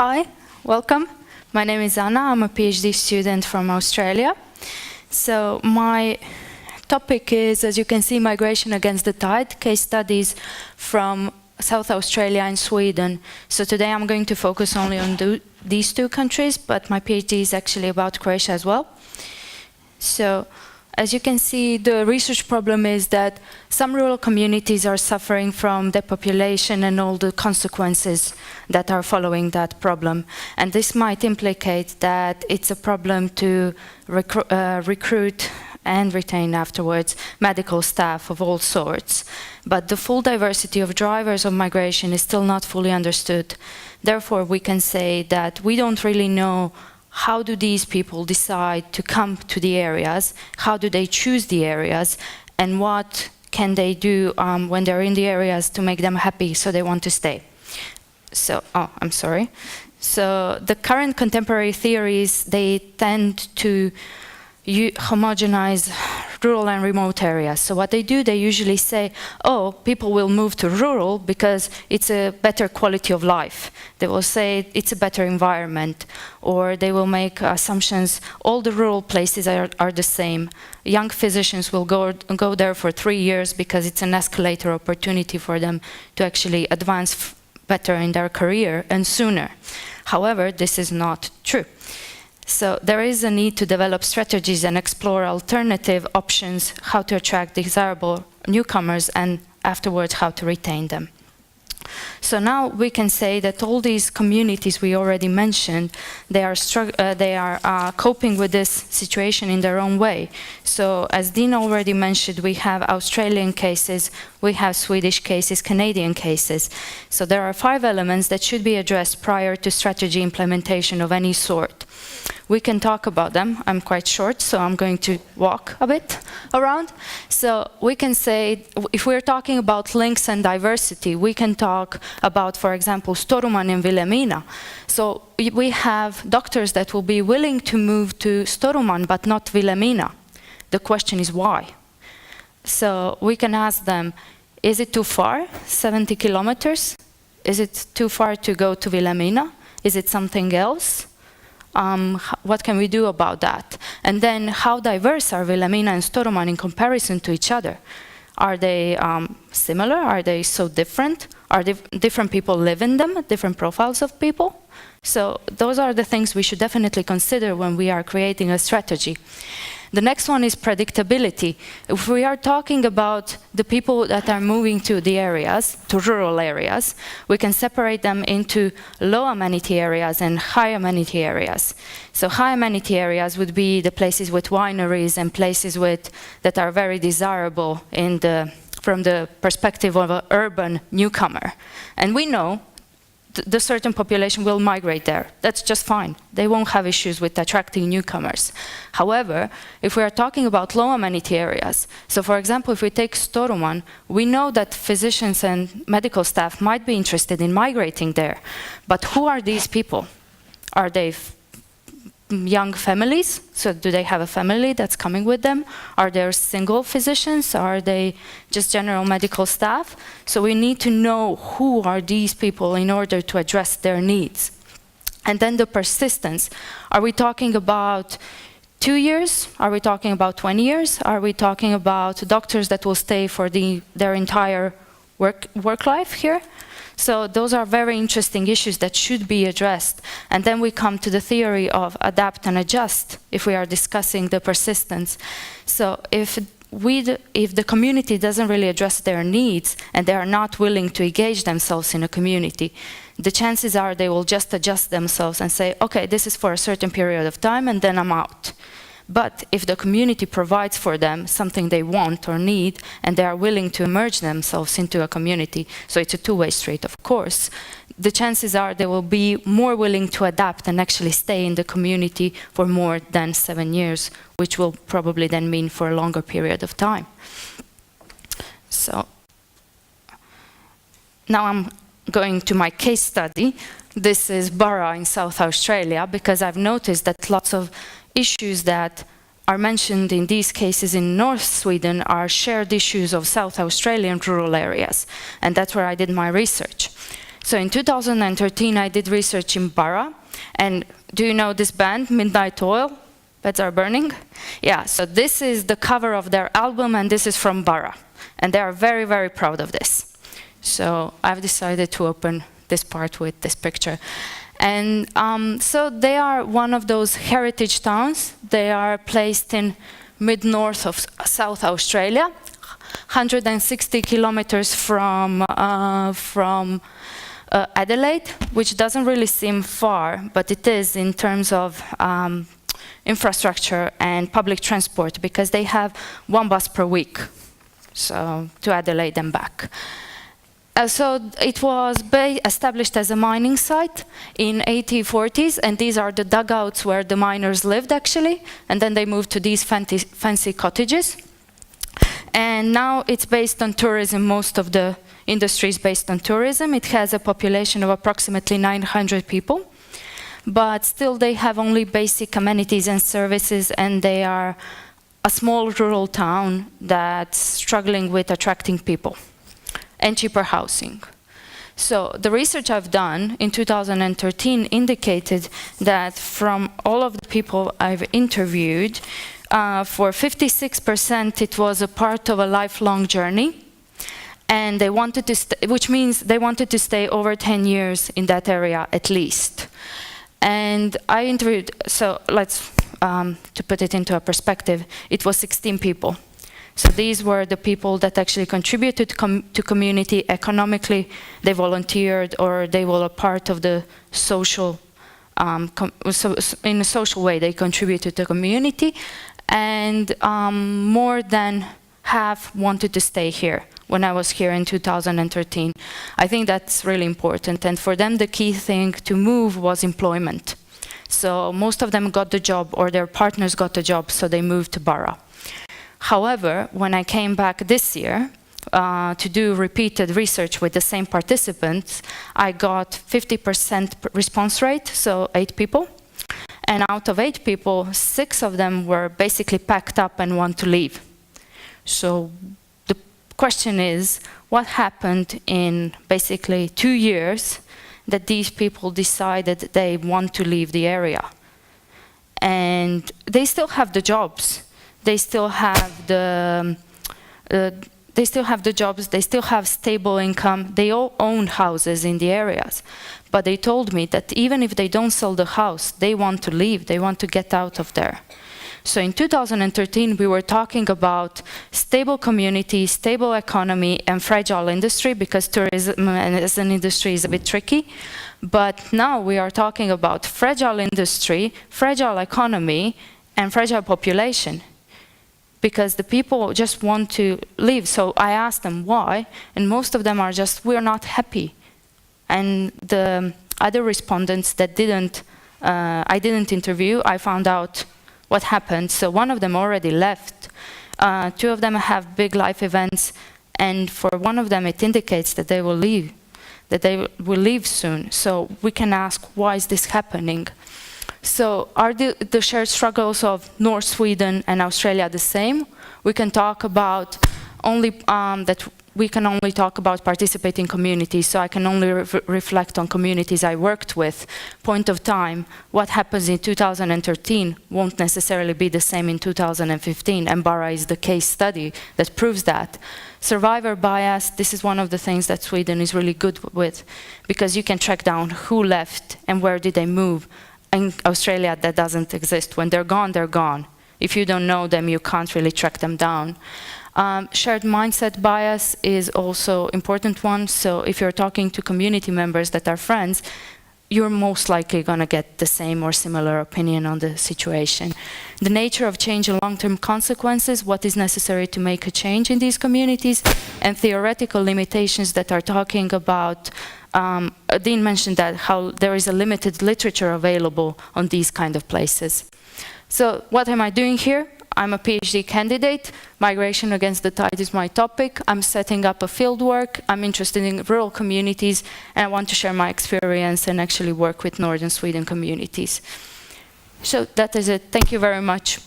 Hi, welcome. My name is Anna. I'm a PhD student from Australia. So my topic is, as you can see, migration against the tide, case studies from South Australia and Sweden. So today I'm going to focus only on these two countries, but my PhD is actually about Croatia as well. So as you can see, the research problem is that some rural communities are suffering from depopulation and all the consequences that are following that problem. And this might implicate that it's a problem to recruit and retain afterwards medical staff of all sorts. But the full diversity of drivers of migration is still not fully understood. Therefore, we can say that we don't really know how do these people decide to come to the areas, how do they choose the areas, and what can they do when they're in the areas to make them happy so they want to stay. So, I'm sorry. So the current contemporary theories, they tend to homogenize rural and remote areas. So what they do, they usually say, oh, people will move to rural because it's a better quality of life. They will say it's a better environment, or they will make assumptions, all the rural places are the same. Young physicians will go there for 3 years because it's an escalator opportunity for them to actually advance better in their career and sooner. However, this is not true. So there is a need to develop strategies and explore alternative options, how to attract desirable newcomers and afterwards how to retain them. So now we can say that all these communities we already mentioned, they are coping with this situation in their own way. So as Dean already mentioned, we have Australian cases, we have Swedish cases, Canadian cases. So there are 5 elements that should be addressed prior to strategy implementation of any sort. We can talk about them. I'm quite short, so I'm going to walk a bit around. So we can say, if we're talking about links and diversity, we can talk about, for example, Storuman and Vilhelmina. So we have doctors that will be willing to move to Storuman, but not Vilhelmina. The question is why? So we can ask them, is it too far, 70 kilometers? Is it too far to go to Vilhelmina? Is it something else? What can we do about that? And then how diverse are Vilhelmina and Storuman in comparison to each other? Are they similar? Are they so different? Are different people live in them, different profiles of people? So those are the things we should definitely consider when we are creating a strategy. The next one is predictability. If we are talking about the people that are moving to the areas, to rural areas, we can separate them into low amenity areas and high amenity areas. So high amenity areas would be the places with wineries and places that are very desirable from the perspective of an urban newcomer. And we know the certain population will migrate there. That's just fine. They won't have issues with attracting newcomers. However, if we are talking about low amenity areas, so for example, if we take Storuman, we know that physicians and medical staff might be interested in migrating there. But who are these people? Are they young families? So do they have a family that's coming with them? Are there single physicians? Are they just general medical staff? So we need to know who are these people in order to address their needs. And then the persistence. Are we talking about 2 years? Are we talking about 20 years? Are we talking about doctors that will stay for their entire work life here? So those are very interesting issues that should be addressed. And then we come to the theory of adapt and adjust if we are discussing the persistence. So if the community doesn't really address their needs and they are not willing to engage themselves in a community, the chances are they will just adjust themselves and say, okay, this is for a certain period of time and then I'm out. But if the community provides for them something they want or need, and they are willing to immerse themselves into a community, so it's a two-way street, of course, the chances are they will be more willing to adapt and actually stay in the community for more than 7 years, which will probably then mean for a longer period of time. So now I'm going to my case study. This is Barra in South Australia, because I've noticed that lots of issues that are mentioned in these cases in North Sweden are shared issues of South Australian rural areas, and that's where I did my research. So in 2013, I did research in Barra. And do you know this band, Midnight Oil? Beds Are Burning? Yeah, so this is the cover of their album, and this is from Barra. And they are very, very proud of this. So I've decided to open this part with this picture. And so they are one of those heritage towns. They are placed in mid-north of South Australia, 160 kilometers from Adelaide, which doesn't really seem far, but it is in terms of infrastructure and public transport, because they have one bus per week, so to Adelaide and back. So it was established as a mining site in 1840s, and these are the dugouts where the miners lived actually, and then they moved to these fancy cottages. And now it's based on tourism. Most of the industry is based on tourism. It has a population of approximately 900 people, but still they have only basic amenities and services, and they are a small rural town that's struggling with attracting people and cheaper housing. So the research I've done in 2013 indicated that from all of the people I've interviewed, for 56% it was a part of a lifelong journey, and they wanted to which means they wanted to stay over 10 years in that area at least. And I interviewed, so let's, to put it into a perspective, it was 16 people. So these were the people that actually contributed to community economically. They volunteered, or they were a part of the social, so in a social way they contributed to the community. And more than half wanted to stay here when I was here in 2013. I think that's really important. And for them, the key thing to move was employment. So most of them got the job, or their partners got the job, so they moved to Barra. However, when I came back this year to do repeated research with the same participants, I got 50% response rate, so 8 people. And out of 8 people, 6 of them were basically packed up and want to leave. So the question is, what happened in basically 2 years that these people decided they want to leave the area? And they still have the jobs. They still have the jobs, they still have stable income, they all own houses in the areas. But they told me that even if they don't sell the house, they want to leave, they want to get out of there. So in 2013, we were talking about stable community, stable economy, and fragile industry, because tourism as an industry is a bit tricky. But now we are talking about fragile industry, fragile economy, and fragile population, because the people just want to leave. So I asked them why, and most of them are just, we're not happy. And the other respondents that I didn't interview, I found out what happened. So one of them already left. 2 of them have big life events, and for one of them it indicates that they will leave, soon. So we can ask, why is this happening? So are the shared struggles of North Sweden and Australia the same? We can talk about only we can only talk about participating communities, so I can only reflect on communities I worked with. Point of time, what happens in 2013 won't necessarily be the same in 2015, and Barra is the case study that proves that. Survivor bias, this is one of the things that Sweden is really good with, because you can track down who left and where did they move. In Australia, that doesn't exist. When they're gone, they're gone. If you don't know them, you can't really track them down. Shared mindset bias is also important one. So if you're talking to community members that are friends, you're most likely going to get the same or similar opinion on the situation. The nature of change and long-term consequences, what is necessary to make a change in these communities, and theoretical limitations that are talking about, Dean mentioned that, how there is a limited literature available on these kind of places. So what am I doing here? I'm a PhD candidate. Migration against the tide is my topic. I'm setting up a fieldwork. I'm interested in rural communities, and I want to share my experience and actually work with Northern Sweden communities. So that is it. Thank you very much.